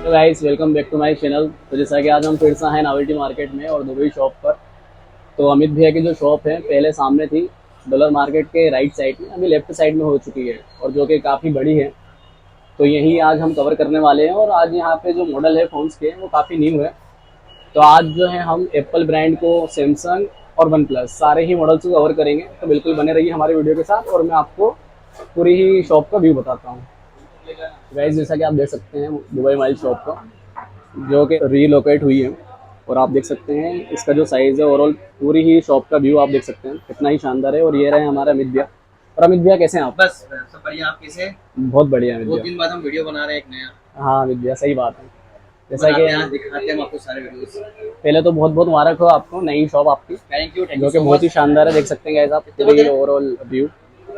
तो guys welcome back to my channel. तो जैसा कि आज हम फिर से हैं नॉवेल्टी मार्केट में और दुबई शॉप पर। तो अमित भैया की जो शॉप है पहले सामने थी डॉलर मार्केट के राइट साइड में, अभी लेफ्ट साइड में हो चुकी है और जो कि काफ़ी बड़ी है। तो यही आज हम कवर करने वाले हैं और आज यहाँ पे जो मॉडल है फ़ोन्स के वो काफ़ी न्यू है। तो आज जो है हम एप्पल ब्रांड को, सैमसंग और वन प्लस सारे ही मॉडल्स को कवर करेंगे। तो बिल्कुल बने रहिए हमारे वीडियो के साथ और मैं आपको पूरी ही शॉप का व्यू बताता हूँ। गाइस जैसा कि आप देख सकते हैं दुबई माइल शॉप का जो कि रीलोकेट हुई है और आप देख सकते हैं इसका जो साइज़ है ओवरऑल पूरी ही शॉप का व्यू आप देख सकते हैं कितना ही शानदार है। और ये रहे हमारे अमित भैया। और अमित भैया कैसे हैं आप? बस सब बढ़िया। आप कैसे? बहुत बढ़िया अमित दो भैया। दिन बाद हम वीडियो बना रहे हैं एक नया। हाँ अमित भैया सही बात है। जैसा बनाते कि हैं, दिखाते हैं हम आपको सारे वीडियोस। पहले तो बहुत बहुत मुबारक हो आपको नई शॉप आपकी, थैंक यू जो कि सो बहुत ही मच। शानदार है। देख सकते हैं गाइस आप पूरी ओवरऑल व्यू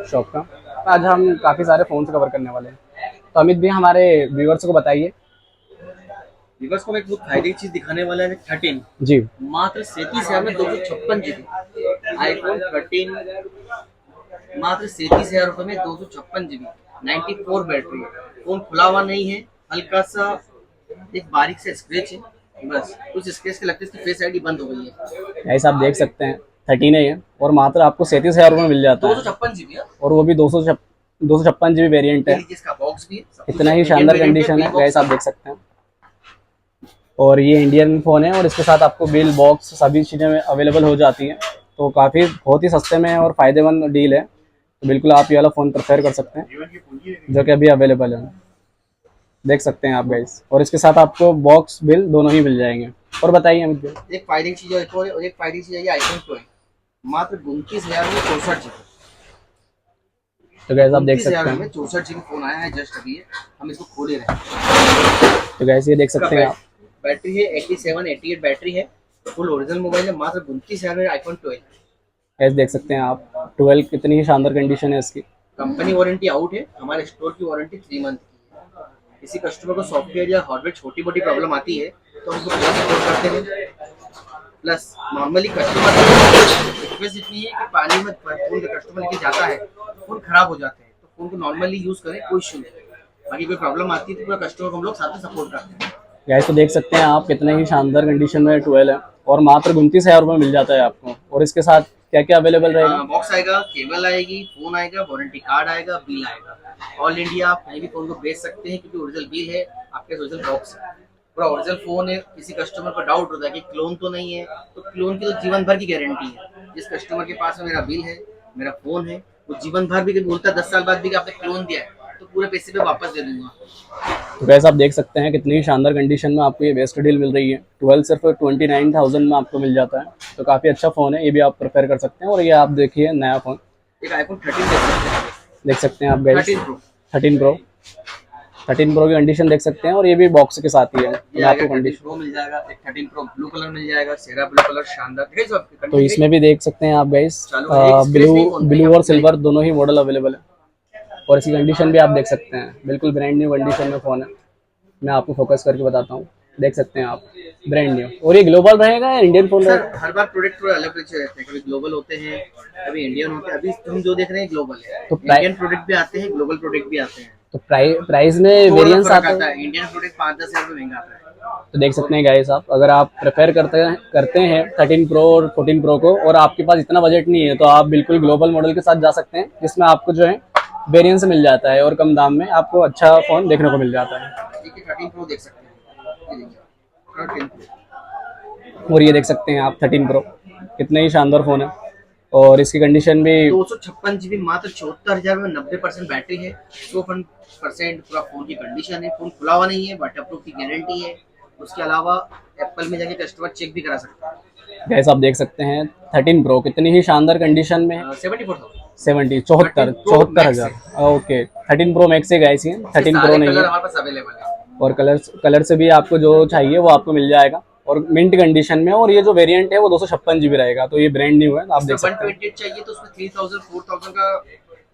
शॉप का। तो आज हम काफ़ी सारे फ़ोन कवर करने वाले हैं। तो अमित भैया हमारे व्यूअर्स को बताइए। व्यूअर्स को मैं एक बहुत फायदे की चीज दिखाने वाला है। 13 जी। मात्र 37,000 में 256 GB आईफोन 13 मात्र 37,000 रुपए में 256 GB 94 बैटरी। फोन खुला हुआ नहीं है, हल्का सा एक बारीक से स्क्रैच है, बस कुछ स्क्रैच के लगते इसकी फेस आईडी बंद हो गई है। गाइस आप देख सकते हैं 13 है ये और मात्र आपको 37,000 रुपये में मिल जाता दो है। सौ छप्पन जीबी और वो भी 256 GB वेरिएंट है। इसका बॉक्स भी है, इतना ही शानदार कंडीशन है गाइस आप देख सकते हैं। और ये इंडियन फ़ोन है और इसके साथ आपको बिल बॉक्स सभी चीज़ें अवेलेबल हो जाती हैं। तो काफ़ी बहुत ही सस्ते में और फ़ायदेमंद डील है। तो बिल्कुल आप ये वाला फ़ोन प्रेफर कर सकते हैं जो कि अभी अवेलेबल है, देख सकते हैं आप गाइस। और इसके साथ आपको बॉक्स बिल दोनों ही मिल जाएंगे। और बताइए अमित भाई। एक फायदे की चीज है और एक फायदे की चीज है ये आईफोन प्रो है, मात्र 29,000 में 64 GB। तो गाइस आप देख 29,000 सकते में हैं। 64 GB फोन आया है जस्ट अभी, हम इसको खोले रहे हैं। तो गाइस ये देख सकते हैं आप। बैटरी है 87-88 बैटरी है, फुल ओरिजिनल मोबाइल है, मात्र 29,000 में आईफोन 12। गाइस देख सकते हैं आप 12 कितनी ही शानदार कंडीशन है इसकी। कंपनी वारंटी आउट है, हमारे स्टोर की वारंटी 3 मंथ की है। किसी कस्टमर को सॉफ्टवेयर या हार्डवेयर छोटी मोटी प्रॉब्लम आती है तो हमको पूरा सपोर्ट करते हैं। प्लस नॉर्मली कस्टमर रिक्वेस्ट इतनी है कि पानी में फोन का कस्टमर लेके जाता है तो फोन खराब हो जाते हैं, तो फोन को नॉर्मली यूज करें, कोई इशू नहीं। बाकी कोई प्रॉब्लम आती है तो पूरा कस्टमर को हम लोग साथ में सपोर्ट करते हैं। गाइस तो देख सकते हैं आप कितने ही शानदार कंडीशन में 12 है और मात्र 29,000 रुपये मिल जाता है आपको। और इसके साथ क्या क्या अवेलेबल रहेगा? बॉक्स आएगा, केबल आएगी, फोन आएगा, वारंटी कार्ड आएगा, बिल आएगा। ऑल इंडिया आप कहीं भी फोन को बेच सकते हैं क्योंकि ओरिजिनल बिल है, आपके ओरिजिनल बॉक्स है, पूरा ओरिजिनल फोन है। किसी कस्टमर को डाउट होता है कि क्लोन तो नहीं है, तो क्लोन की तो जीवन भर की गारंटी है। जिस कस्टमर के पास में मेरा बिल है, मेरा फोन है, वो जीवन भर भी बोलता है 10 साल बाद भी कि आपने क्लोन दिया है तो पूरे पैसे पे वापस दे दूंगा। तो वैसे आप देख सकते हैं कितनी शानदार कंडीशन में आपको ये बेस्ट डील मिल रही है। 12 सिर्फ 29,000 में आपको मिल जाता है। तो काफ़ी अच्छा फ़ोन है, ये भी आप प्रेफर कर सकते हैं। और ये आप देखिए नया फ़ोन एक आईफोन 13 देख सकते हैं आप गाइस। 13 प्रो 13 प्रो 13 प्रो की कंडीशन देख सकते हैं और ये भी बॉक्स के साथ ही है। ये तो आएगा, आपको 13 कंडीशन प्रो मिल जाएगा। एक 13 प्रो ब्लू कलर मिल जाएगा, सेरा ब्लू कलर शानदार। तो इसमें भी देख सकते हैं आप गाइस ब्लू ब्लू और सिल्वर दोनों ही मॉडल अवेलेबल है। और इसकी कंडीशन भी आप देख सकते हैं, बिल्कुल ब्रांड न्यू कंडीशन में फ़ोन है। मैं आपको फोकस करके बताता हूँ, देख सकते हैं आप ब्रांड न्यू। और ये ग्लोबल रहेगा या इंडियन फ़ोन सर रहेगा? हर बार प्रोडक्ट थोड़ा अलग रहते हैं, कभी ग्लोबल होते हैं, कभी इंडियन होते हैं। अभी हम जो देख रहे हैं ग्लोबल है, तो इंडियन प्रोडक्ट भी आते हैं, ग्लोबल प्रोडक्ट भी आते हैं। तो प्राइस में थोड़ा वेरिएंस फर्क आता आता है। है, इंडियन प्रोडक्ट 5-10 हज़ार रुपये महंगा आता है। तो देख सकते हैं गाइस आप, अगर आप प्रेफर करते हैं 13 प्रो और 14 प्रो को और आपके पास इतना बजट नहीं है तो आप बिल्कुल ग्लोबल मॉडल के साथ जा सकते हैं, जिसमें आपको जो है वेरिएंस मिल जाता है और कम दाम में आपको अच्छा फ़ोन देखने को मिल जाता है। देखिए 13 प्रो देख सकते हैं, ये देखिए 13 प्रो। और ये देख सकते हैं आप 13 प्रो कितने ही शानदार फ़ोन है। और इसकी कंडीशन भी 256 GB मात्र 74,000 में 90% बैटरी है, 100% पूरा फोन की कंडीशन है, फोन खुला हुआ नहीं है, वाटरप्रूफ की गारंटी है। उसके अलावा एप्पल में जाके कस्टमर चेक भी करा सकता है। गैस आप देख सकते हैं 13 प्रो कितनी ही शानदार कंडीशन में है। 74,000 चौहत्तर हजार ओके 13 प्रो मैक्स है गाइस, ये 13 प्रो नहीं है। हमारे पास अवेलेबल है और कलर से भी आपको जो चाहिए वो आपको मिल जाएगा और मिंट कंडीशन में। और ये जो वेरिएंट है वो 256 GB रहेगा। तो ये ब्रांड न्यू है, आप देख सकते हैं 128 चाहिए तो उसमें 3,000-4,000 का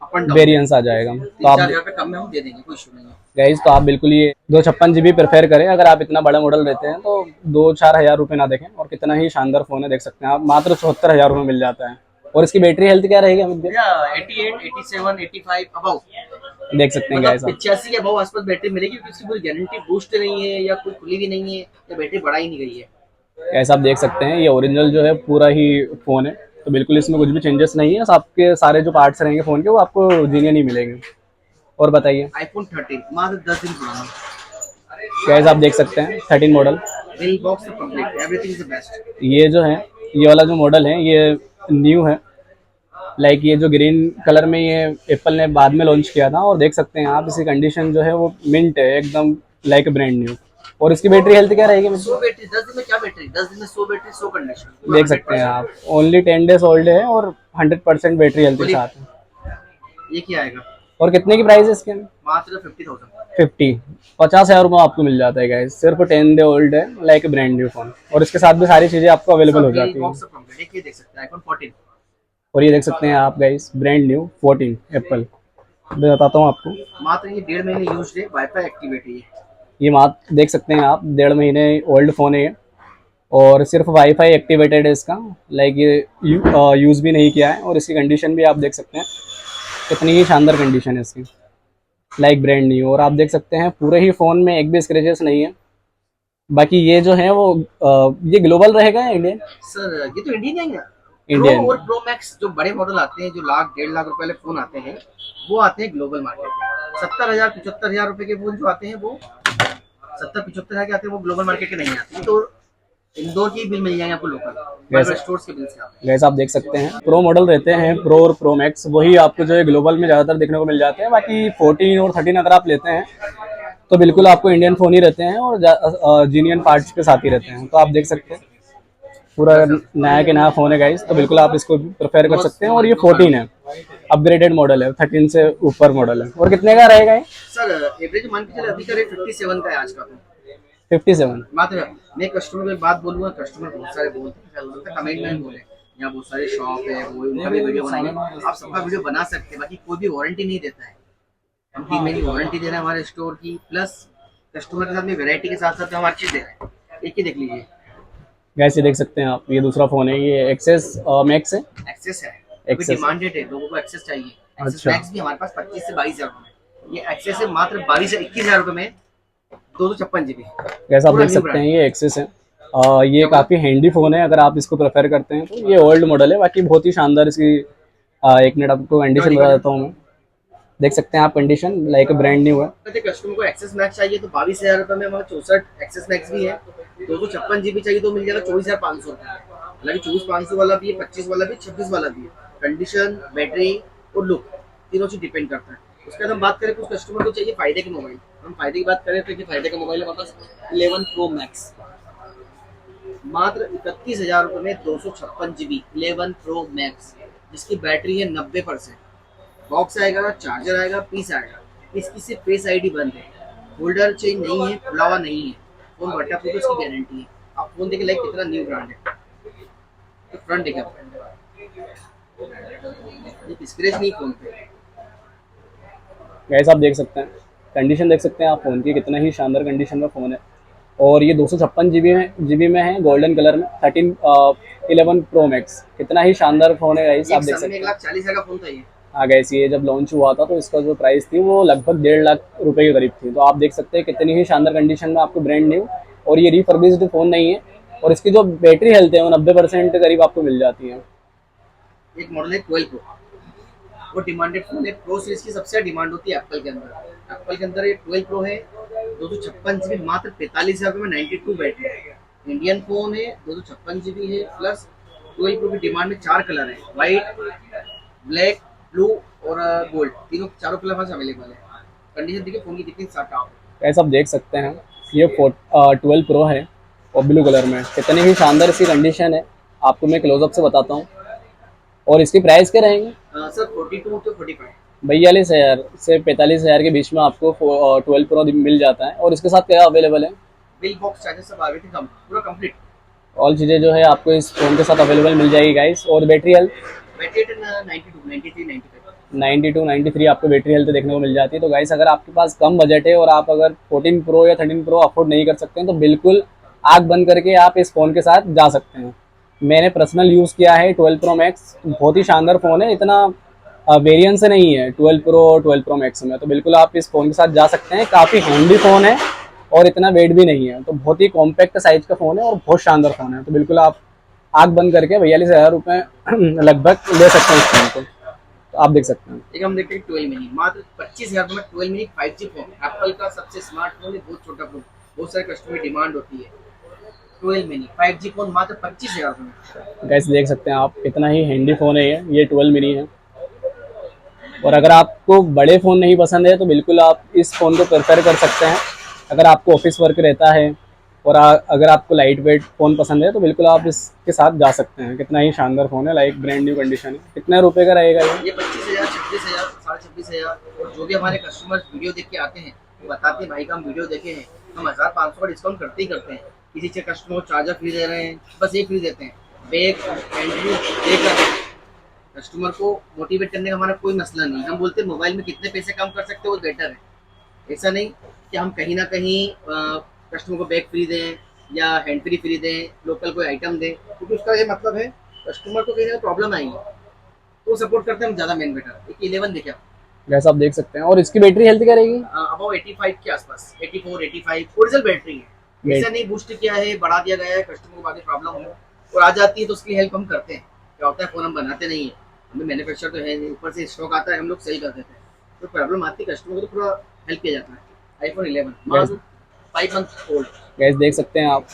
अप एंड डाउन वेरिएंस आ जाएगा। तो आप 3-4 हज़ार कम में हम दे देंगे, कोई इशू नहीं है। गाइस तो आप बिल्कुल ये 256 GB प्रेफर करें अगर आप इतना बड़ा मॉडल लेते हैं, तो 2-4 हज़ार रुपये ना देखें। और कितना ही शानदार फ़ोन है, देख सकते हैं आप मात्र 74,000 रुपये मिल जाता है। और इसकी बैटरी हेल्थ क्या रहेगी अमित भैया? 88, 87, 85 अबाउ देख सकते हैं मतलब गाइस आप। 85 के अबव आसपास बैटरी मिलेगी, क्योंकि इसकी पूरी गारंटी बूस्ट नहीं है या कोई खुली भी नहीं है या बैटरी बढ़ा ही नहीं गई है। गाइस आप देख सकते हैं ये ओरिजिनल जो है पूरा ही फ़ोन है, तो बिल्कुल इसमें कुछ भी चेंजेस नहीं है। आपके सारे जो पार्ट्स रहेंगे फ़ोन के वो आपको जेन्युइन ही मिलेंगे। और बताइए। आईफोन 13 मात्र 10 दिन पुराना। गाइस आप देख सकते हैं 13 model. Bill box complete, everything is the best. ये जो है, ये वाला जो मॉडल है ये न्यू है। लाइक ये जो ग्रीन कलर में ये एप्पल ने बाद में लॉन्च किया था, और देख सकते हैं आप इसकी कंडीशन जो है वो मिंट है एकदम, लाइक ब्रांड न्यू। और इसकी बैटरी हेल्थ क्या रहेगी? 100 बैटरी 10 दिन में, क्या बैटरी 10 दिन में 100 बैटरी 100 कंडीशन, देख सकते हैं आप, ओनली 10 डेज ओल्ड है और 100% बैटरी हेल्थ के साथ है। ये क्या आएगा? और कितने की प्राइस है इसके? मात्र 50,000। 50,000 रुपये आपको मिल जाता है गाइस, सिर्फ 10 डे ओल्ड है, लाइक ब्रांड न्यू फोन। और इसके साथ भी सारी चीजें आपको अवेलेबल हो जाती है। ये देख सकते हैं आईफोन 14। और ये देख सकते हैं आप गाइस, ब्रांड न्यू 14 एप्पल। मैं बताता हूँ आपको, मात्र ये 1.5 महीने यूज है, वाईफाई एक्टिवेट है ये मात्र देख सकते हैं आप 1.5 महीने ओल्ड फ़ोन है ये, और सिर्फ वाईफाई एक्टिवेटेड है इसका। लाइक ये यूज़ भी नहीं किया है। और इसकी कंडीशन भी आप देख सकते हैं कितनी ही शानदार कंडीशन है इसकी, लाइक ब्रांड न्यू। और आप देख सकते हैं पूरे ही फ़ोन में एक भी स्क्रैचेस नहीं है। बाकी ये जो है वो ये ग्लोबल रहेगा या इंडियन? सर ये तो इंडियन है। इंडियन। प्रो और प्रो मैक्स जो बड़े मॉडल आते हैं, जो लाख 1.5 लाख रुपए वाले फोन आते हैं, वो आते हैं ग्लोबल मार्केट में। 70,000 75,000 रुपए के फोन जो आते हैं वो 70-75,000 के आते हैं, वो ग्लोबल मार्केट के नहीं आते। तो इंदौर की बिल मिल जाएंगे आपको, लोकल स्टोर्स के बिल से आते हैं। जैसे आप देख सकते हैं प्रो मॉडल रहते हैं, प्रो और प्रो मैक्स, वही आपको जो है ग्लोबल में ज़्यादातर देखने को मिल जाते हैं। बाकी 14 और 13 अगर आप लेते हैं तो बिल्कुल आपको इंडियन फ़ोन ही रहते हैं और जीनियन पार्ट्स के साथ ही रहते हैं। तो आप देख सकते हैं पूरा नया के नया फ़ोन है गाइस, तो बिल्कुल आप इसको प्रेफर कर सकते हैं। और ये 14 है, अपग्रेडेड मॉडल है, 13 से ऊपर मॉडल है। और कितने का रहेगा ये? सर एवरेज मान के चले अभी का रेट 57 का है आज का। तो 57 मात्र मैं कस्टमर में बात बोलूंगा, कस्टमर बहुत सारे बोलते हैं, कमेंट में बोले यहाँ बहुत सारे शॉप है, वो उनका भी वीडियो बनाइए। आप सबका वीडियो बना सकते हैं, बाकी कोई भी वारंटी नहीं देता है। हम 3 महीने की वारंटी दे रहे हैं हमारे स्टोर की, प्लस कस्टमर के साथ में वैरायटी के साथ साथ हम हर चीज दे रहे हैं। एक ही देख लीजिए गाइस, ये देख सकते हैं आप, ये दूसरा फ़ोन है, ये एक्सेस मैक्स है। एक्सेस है, अभी Access। डिमांडेड है, लोगों को एक्सेस चाहिए। एक्सेस अच्छा। मैक्स भी हमारे पास 25 से 22,000 रुपए में। ये एक्सेस है मात्र 22 से 21,000 रुपए में, 256 GB। जैसा आप देख सकते हैं ये एक्सेस है। ये काफ़ी हैंडी फ़ोन है, अगर आप इसको प्रेफर करते हैं तो। ये ओल्ड मॉडल है, बाकी बहुत ही शानदार इसकी एक मिनट आपको कंडीशन बता देता हूँ मैं। देख सकते हैं आप कंडीशन, लाइक ब्रांड न्यू है। कस्टमर को एक्सेस मैक्स चाहिए तो 22,000 रुपए में हमारा 64 एक्सेस मैक्स भी है। 256 GB चाहिए तो मिल जाएगा 24,500 रुपए। हालांकि 24,500 वाला भी है, 25 वाला भी, 26 वाला भी है। कंडीशन, बैटरी और लुक तीनों चीज डिपेंड करता है। उसके बाद हम बात करें, कुछ कस्टमर को चाहिए फायदे के मोबाइल। हम फायदे की बात करें तो ये फायदे का मोबाइल हमारे पास 11 प्रो मैक्स, मात्र 31,000 रुपए में 256 GB 11 प्रो मैक्स, जिसकी बैटरी है 90%। बॉक्स आएगा, चार्जर आएगा, पीस आएगा। इसकी सिर्फ फेस आईडी बंद है, होल्डर चेंज नहीं है, खुला हुआ नहीं है। फोन वाटरप्रूफ है, उसकी गारंटी है। आप फोन देखे लाइक कितना न्यू ब्रांड है। तो फ्रंट देखा, स्क्रैच नहीं फोन पे। गाइस आप देख सकते हैं कंडीशन, देख सकते हैं आप फ़ोन की, कितना ही शानदार कंडीशन में फ़ोन है। और ये 256 GB में है, गोल्डन कलर में। 11 प्रो मैक्स, कितना ही शानदार फ़ोन है गाइस, आप देख सकते हैं। 1,40,000 का फोन था ये। हाँ गाइस, ये जब लॉन्च हुआ था तो इसका जो प्राइस थी वो लगभग 1.5 लाख रुपए के करीब थी। तो आप देख सकते हैं कितनी ही शानदार कंडीशन में आपको ब्रांड न्यू, और ये रिफर्बिश्ड फ़ोन नहीं है। और इसकी जो बैटरी हेल्थ है वो 90% करीब आपको मिल जाती है। एक मॉडल है 12 प्रो, वो डिमांडेड फोन है। प्रो सीरीज की सबसे डिमांड होती है एप्पल के अंदर। एप्पल के अंदर ये 12 प्रो है, 256 GB, मात्र 45,000 रुपए में 92 बैटरी है। इंडियन फोन है, 256 GB है, प्लस 12 प्रो की डिमांड में 4 कलर है, व्हाइट, ब्लैक, ब्लू और गोल्ड। चारों कलर पास अवेलेबल है। कंडीशन देखिए फोन की कितनी साफ है। ऐसा आप देख सकते हैं ये 12 प्रो है और ब्लू कलर में, कितनी ही शानदार इसकी कंडीशन है। आपको मैं क्लोजअप से बताता हूँ। और इसकी प्राइस क्या रहेंगे? Sir 42 to 45। 42,000 से 45,000 के बीच में आपको 12 प्रो मिल जाता है। और इसके साथ क्या अवेलेबल है? बिल बॉक्स चार्जर सब एवरीथिंग पूरा कंप्लीट, ऑल चीज़ें जो है आपको इस फ़ोन के साथ अवेलेबल मिल जाएगी गाइस। और बैटरी हेल्थ बैटरी 92, 93, 95। 92, 93 आपको बैटरी हेल्थ देखने को मिल जाती है। तो गाइस, अगर आपके पास कम बजट है और आप अगर 14 प्रो या 13 प्रो अफोर्ड नहीं कर सकते हैं तो बिल्कुल आँख बंद करके आप इस फ़ोन के साथ जा सकते हैं। मैंने पर्सनल यूज़ किया है 12 प्रो मैक्स, बहुत ही शानदार फ़ोन है। इतना वेरिएंस नहीं है, 12 प्रो और 12 प्रो मैक्स में, तो बिल्कुल आप इस फ़ोन के साथ जा सकते हैं। काफ़ी हैंडी फ़ोन है और इतना वेट भी नहीं है, तो बहुत ही कॉम्पैक्ट साइज़ का फ़ोन है और बहुत शानदार फ़ोन है। तो बिल्कुल आप आँख बंद करके 42,000 रुपये लगभग ले सकते हैं इस फ़ोन को, तो आप देख सकते हैं। एक हम देखते हैं 12 मिनी, मात्र 25,000 में 12 मिनी 5G फोन, एप्पल का सबसे स्मार्ट फोन है, बहुत छोटा फोन, बहुत सारे कस्टमर की डिमांड होती है। 12 मिनी 5G फोन मात्र 25,000 में। गैस देख सकते हैं आप, इतना ही हैंडी फ़ोन है ये 12 मिनी है। और अगर आपको बड़े फ़ोन नहीं पसंद है तो बिल्कुल आप इस फ़ोन को प्रेफर कर सकते हैं। अगर आपको ऑफिस वर्क रहता है और अगर आपको लाइट वेट फ़ोन पसंद है तो बिल्कुल आप इसके साथ जा सकते हैं। कितना ही शानदार फ़ोन है, लाइक ब्रांड न्यू कंडीशन है। कितने रुपए का रहेगा ये 25,000, 26,000, 26,500। और जो भी हमारे कस्टमर वीडियो देख के आते हैं वो बताते हैं भाई का हम वीडियो देखे हैं, हम 1,500 का डिस्काउंट करते ही करते हैं। किसी से कस्टमर को चार्जर फ्री दे रहे हैं, बस ये फ्री देते हैं, बैग हैंड देकर कस्टमर को मोटिवेट करने का हमारा कोई मसला नहीं। हम बोलते हैं मोबाइल में कितने पैसे कम कर सकते हो वो बेटर है। ऐसा नहीं कि हम कहीं ना कहीं कस्टमर को बैग फ्री दें या हैंड फ्री फ्री दें, लोकल कोई आइटम दें, क्योंकि उसका ये मतलब है कस्टमर को कहीं ना प्रॉब्लम आएगी, तो सपोर्ट करते हैं हम ज़्यादा मेन बेटर। एक 11 देखे आप, गैस आप देख सकते हैं। और इसकी बैटरी हेल्थ क्या रहेगी? अबाउ 85 के आसपास, 84 85 ओरिजिनल बैटरी है। ऐसा नहीं बूस्ट किया है, बढ़ा दिया गया है, कस्टमर को बाद प्रॉब्लम हो और आ जाती है तो उसकी हेल्प हम करते हैं। क्या होता है, फ़ोन हम बनाते नहीं है, हमें मैन्युफैक्चर तो है नहीं, ऊपर से स्टॉक आता है, हम लोग सेल कर देते हैं, तो प्रॉब्लम आती है कस्टमर को तो पूरा हेल्प किया जाता है। iPhone 11 मात्र 5 मंथ ओल्ड। गैस देख सकते हैं आप,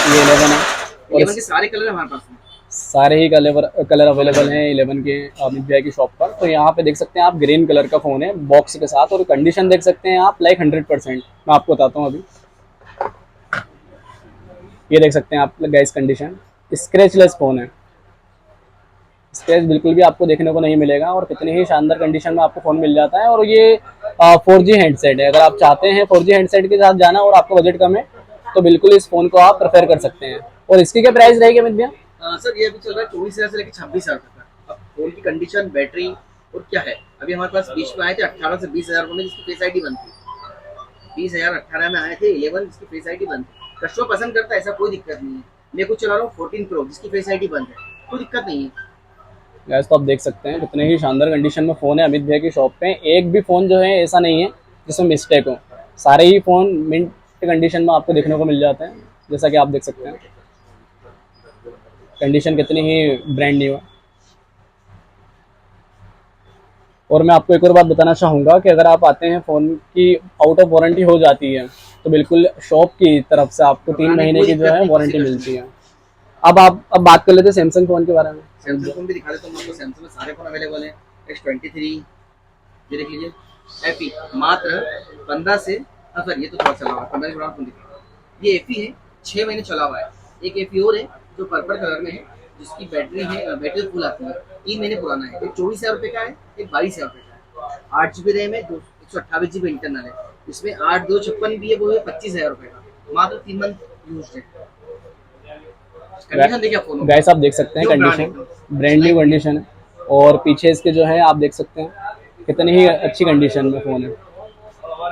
ये 11 है और 11 के सारे कलर हमारे पास में। सारे ही कलर अवेलेबल हैं 11 के अमित भैया की शॉप पर। तो यहाँ पे देख सकते हैं आप, ग्रीन कलर का फ़ोन है बॉक्स के साथ, और कंडीशन देख सकते हैं आप, लाइक 100%। मैं आपको बताता हूँ अभी, ये देख सकते हैं आप गाइस कंडीशन, स्क्रैचलेस फ़ोन है। स्क्रैच बिल्कुल भी आपको देखने को नहीं मिलेगा और कितनी ही शानदार कंडीशन में आपको फ़ोन मिल जाता है। और ये 4G हैंडसेट है। अगर आप चाहते हैं 4G हैंडसेट के साथ जाना और आपका बजट कम है तो बिल्कुल इस फ़ोन को आप प्रेफर कर सकते हैं। और इसकी क्या प्राइस रहेगी अमित भैया? सर ये अभी चल रहा है 24,000 से लेकर 26,000 तक का। अब फोन की कंडीशन, बैटरी और क्या है, अभी हमारे पास बीच में आए थे 18 से 20,000 में जिसकी फेस आईडी बनती है। 20,000 18 में आए थे 11 जिसकी फेस आईडी बंद है। कस्टमर पसंद करता है, ऐसा कोई दिक्कत नहीं है। मैं कुछ चला रहा हूँ 14 प्रो जिसकी फेस आईडी बंद है, कोई दिक्कत नहीं है। गैस तो आप देख सकते हैं कितने ही शानदार कंडीशन में फ़ोन है अमित भैया की शॉप पे। एक भी फ़ोन जो है ऐसा नहीं है जिसमें मिस्टेक हो, सारे ही फ़ोन मिंट कंडीशन में आपको देखने को मिल जाते हैं। जैसा कि आप देख सकते हैं कंडीशन कितनी ही ब्रांड न्यू है। और मैं आपको एक और बात बताना चाहूँगा कि अगर आप आते हैं, फ़ोन की आउट ऑफ वारंटी हो जाती है तो बिल्कुल शॉप की तरफ से आपको 3 महीने की जो है वारंटी मिलती है। अब बात कर लेते हैं सैमसंग फ़ोन के बारे में। सैमसंग फोन भी दिखा देता हूँ आपको। सैमसंग में सारे फोन अवेलेबल हैं। S23 ये देख लीजिए, एफी मात्र 15 से, हाँ सर ये तो थोड़ा चला हुआ है, 15 के फोन दिखा। ये एफी है, 6 महीने चला हुआ है। एक एफी और है जो पर्पल कलर में है, जिसकी बैटरी है, बैटरी फुल आती है, 3 महीने पुराना है। एक 24,000 रुपये का है, एक 22,000 रुपये का है। 8 GB रैम है, 128 GB इंटरनल है। इसमें 8/256 भी है, वो है 25,000 रुपये का, मात्र 3 मंथ यूज है। कंडीशन देखिए आप फोन, गैस आप देख सकते हैं कंडीशन, ब्रांड न्यू कंडीशन है। और पीछे इसके जो है आप देख सकते हैं कितनी ही अच्छी कंडीशन में फ़ोन है।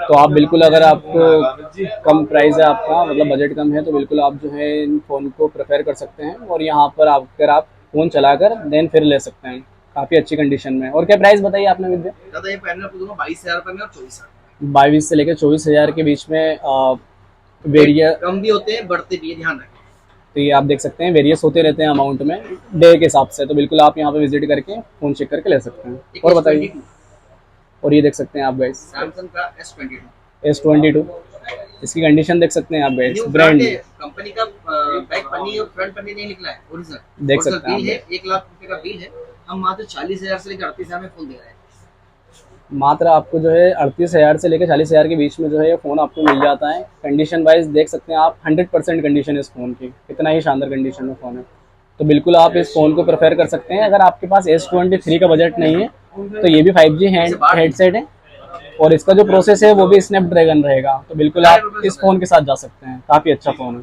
तो आप बिल्कुल, अगर आपको कम प्राइस है आपका, मतलब बजट कम है, तो बिल्कुल आप जो है इन फ़ोन को प्रेफर कर सकते हैं। और यहाँ पर अगर आप फ़ोन चलाकर देन फिर ले सकते हैं, काफ़ी अच्छी कंडीशन में। और क्या प्राइस बताइए आपने विद्या? दादा ये पैनल आपको दूंगा 22,000 रुपये में और 24,000। 22 से लेकर 24,000 के बीच में वेरिय कम भी होते हैं, बढ़ते भी है, ध्यान रखें। तो ये आप देख सकते हैं वेरियस होते रहते हैं अमाउंट में डे के हिसाब से। तो बिल्कुल आप यहाँ पे विजिट करके फ़ोन चेक करके ले सकते हैं। और बताइए, और ये देख सकते हैं आप गाइस सैमसंग का S22, S22, इसकी कंडीशन देख सकते हैं आप गाइस, न्यू ब्रांड ब्रांड है। कंपनी का बैक पन्नी और फ्रंट पन्नी नहीं निकला है, ओरिजिनल देख सकते हैं बिल है। आप। 1 लाख रुपए का बिल है। हम मात्र 40,000 से लेकर 38,000 में फोन दे रहे हैं। मात्र आपको जो है 38,000 से लेकर 40,000 के बीच में जो है ये फ़ोन आपको मिल जाता है। कंडीशन वाइज देख सकते हैं आप, 100% कंडीशन है इस फ़ोन की, कितना ही शानदार कंडीशन में फ़ोन है। तो बिल्कुल आप इस फ़ोन को प्रेफर कर सकते हैं। अगर आपके पास S23 का बजट नहीं है तो ये भी 5G हेडसेट है और इसका जो प्रोसेस है वो भी स्नैपड्रैगन रहेगा। तो बिल्कुल आप इस फ़ोन के साथ जा सकते हैं, काफ़ी अच्छा फ़ोन है।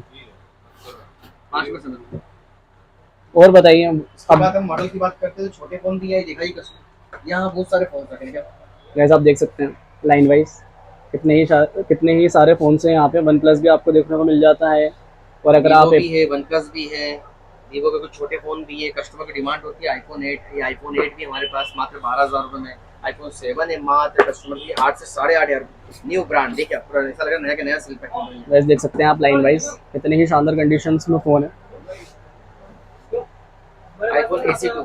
5%। और बताइए उसके बाद हम मॉडल की बात करते हैं तो छोटे फोन भी है, दिखाई कस्टमर यहाँ बहुत सारे फोन रखे हैं। जैसे आप देख सकते हैं लाइन वाइज कितने ही सारे फ़ोन हैं यहाँ पे। वन प्लस भी आपको देखने को मिल जाता है। और अगर आप भी है, वन प्लस भी है, वीवो के कुछ छोटे फोन भी है, कस्टमर की डिमांड होती है आईफोन 8, ये आईफोन 8 भी हमारे पास मात्र 12,000 रुपये में। आईफोन 7 है मात्र कस्टमर की 8 से 8,500 न्यू ब्रांड, देखिए पूरा ऐसा लग रहा है नया का नया सेल पैक है। वैसे देख सकते हैं आप लाइन वाइज कितने ही शानदार कंडीशंस में फ़ोन है। आईफोन AC2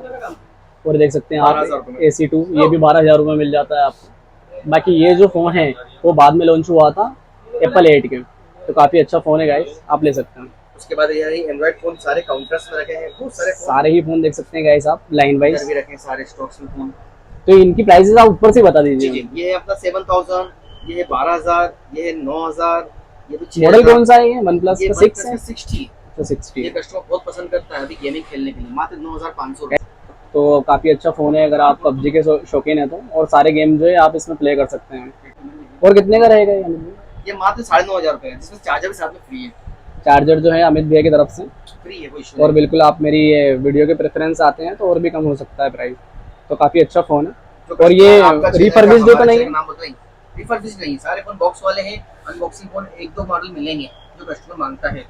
और देख सकते हैं आप 12,000 रुपये में। AC2 ये भी 12,000 रुपये मिल जाता है आपको। बाकी ये जो फ़ोन है वो बाद में लॉन्च हुआ था एप्पल 8 के, तो काफ़ी अच्छा फ़ोन है गाइस, आप ले सकते हैं। उसके बाद ये एंड्रॉइड फोन सारे काउंटर्स में रखे हैं, बहुत सारे फोन सारे ही फ़ोन देख सकते हैं गाइस आप लाइन इधर वाइज। भी रखे हैं सारे स्टॉक्स में फोन। तो इनकी प्राइसेस आप ऊपर से बता जी दीजिए। जी, ये है अपना 7,000, ये है 12,000, ये है 9,000, ये भी 6,000। मॉडल कौन सा है ये? वन प्लस ये का 6 है? 60, तो 60 ये कस्टमर बहुत पसंद करता है अभी गेमिंग खेलने के लिए, मात्र 9,500 रुपये। तो काफ़ी अच्छा फ़ोन है अगर आप पबजी के शौकीन है तो, और सारे गेम जो है आप इसमें प्ले कर सकते हैं। और कितने का रहेगा ये? ये मात्र 9,500 रुपये है, जिसमें चार्जर भी साथ में फ्री है। चार्जर जो है अमित भैया की तरफ से फ्री है, कोई इशू और नहीं। बिल्कुल आप मेरी ये वीडियो के प्रेफरेंस आते हैं तो और भी कम हो सकता है प्राइस। तो काफ़ी अच्छा फ़ोन है। जो और ये कस्टमर आपका चैनल रिफर्बिश का जो तो हमारे नहीं चैनल है? का नाम बताइए। रिफर्बिश नहीं, सारे फोन बॉक्स वाले हैं। अनबॉक्सिंग फोन एक दो मॉडल मिलेंगे जो कस्टमर मांगता है,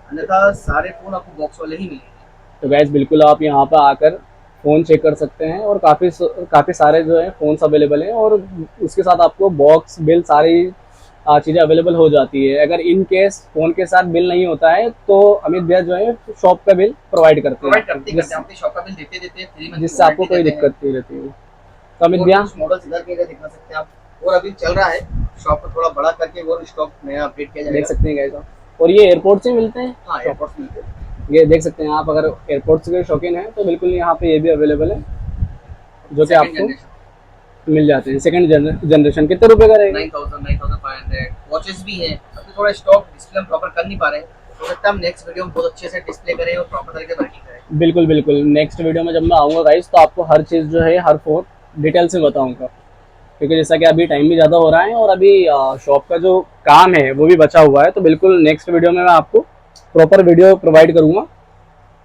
अन्यथा सारे फोन आपको बॉक्स वाले ही मिलेंगे। तो गैस बिल्कुल आप यहाँ पर आकर फ़ोन चेक कर सकते हैं और काफ़ी सारे जो है फ़ोन्स अवेलेबल हैं और उसके साथ आपको बॉक्स बिल सारी चीज़ें अवेलेबल हो जाती है। अगर इन केस फ़ोन के साथ बिल नहीं होता है तो अमित भैया जो है शॉप का बिल प्रोवाइड करते प्रोवाइड हैं, करते हैं, अपनी शॉप का बिल देते देते फ्री में, जिससे आपको कोई दिक्कत नहीं रहती है। तो अमित भैया मॉडल्स इधर के इधर दिखा सकते हैं आप, और अभी चल रहा है शॉप को थोड़ा बड़ा करके और स्टॉक नया अपडेट किया देख जाएगा। सकते हैं गाइस। और ये एयरपोर्ट से मिलते हैं? हाँ, एयरपोर्ट्स मिलते हैं। ये देख सकते हैं आप, अगर एयरपोर्ट्स के शौकीन हैं तो बिल्कुल यहाँ पे ये भी अवेलेबल है जो कि सेकंड आपको जनरेशन मिल जाते हैं। सेकंड जनरेशन कितने रुपए का रहेगा? 9,000 9,500। वॉचेस भी है, अभी थोड़ा स्टॉक डिस्प्ले हम प्रॉपर कर नहीं पा रहे हैं, तो लगता है हम नेक्स्ट वीडियो में बहुत अच्छे से डिस्प्ले करें और प्रॉपर तरीके से वर्किंग करें। बिल्कुल बिल्कुल, नेक्स्ट वीडियो में जब मैं आऊँगा गाइस तो आपको हर चीज़ जो है हर फोन डिटेल से बताऊँगा, क्योंकि जैसा कि अभी टाइम भी ज़्यादा हो रहा है और अभी शॉप का जो काम है वो भी बचा हुआ है। तो बिल्कुल नेक्स्ट वीडियो में मैं आपको प्रॉपर वीडियो प्रोवाइड करूँगा।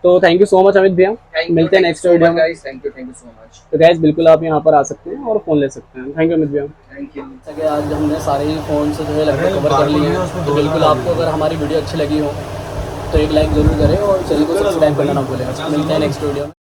तो thank you so much Amit भैया, मिलते हैं नेक्स्ट वीडियो में। Thank you so much. तो गाइस बिल्कुल आप यहाँ पर आ सकते हैं और फ़ोन ले सकते हैं। थैंक यू अमित भैया। Thank you. जैसा कि आज हमने सारे ही फ़ोन से जो है लगभग कवर कर लिए हैं, तो बिल्कुल आपको अगर हमारी वीडियो अच्छी लगी हो तो एक लाइक ज़रूर करें और चैनल को सब्सक्राइब करना ना भूलें। मिलते हैं नेक्स्ट वीडियो में।